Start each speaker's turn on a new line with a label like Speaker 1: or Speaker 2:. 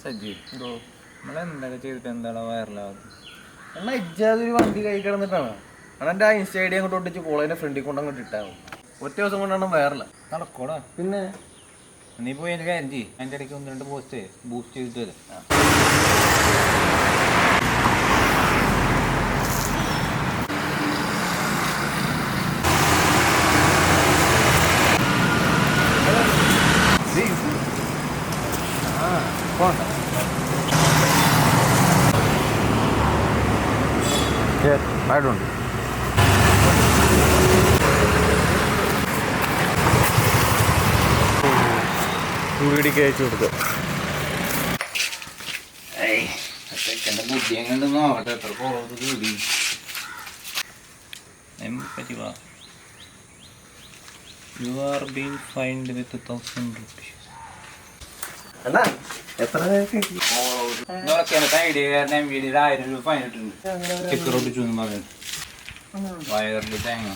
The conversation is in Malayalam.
Speaker 1: സജ്ജി നമ്മളെന്തൊക്കെ ചെയ്തിട്ട് എന്താണ് വൈറലാവുന്നത്?
Speaker 2: എന്നാ ഇജ്ജാതൊരു വണ്ടി കൈ കിടന്നിട്ടാണ് എന്നെ ആ ഇൻസ്റ്റ ഐഡി അങ്ങോട്ട് ഒട്ടിച്ച് കോളേജിന്റെ ഫ്രണ്ടിൽ കൊണ്ട് അങ്ങോട്ട് ഇട്ടാവും. ഒറ്റ ദിവസം കൊണ്ടാണ് വൈറല.
Speaker 1: നടക്കൂടാ.
Speaker 2: പിന്നെ
Speaker 1: നീ പോയി എനിക്ക് കാര്യം ചെയ്യും. അതിൻ്റെ ഇടയ്ക്ക് 1-2 പോസ്റ്റ് ബൂസ്റ്റ് ചെയ്തിട്ട് വരും.
Speaker 2: Yes, I don't. വീടിക്ക് അയച്ചു കൊടുക്കുക.
Speaker 1: എൻ്റെ ബുദ്ധി എങ്ങനെ നോക്കട്ടെ എത്ര കുറവ് കൂടി പറ്റുക. You are being find with 1000 rupees. Idea 1000 രൂപ ഫൈൻ ഇട്ടിട്ടുണ്ട്. സ്റ്റിക്കർ ഒട്ടിച്ചു എന്ന് പറഞ്ഞിട്ട് വയറിൽ തേങ്ങ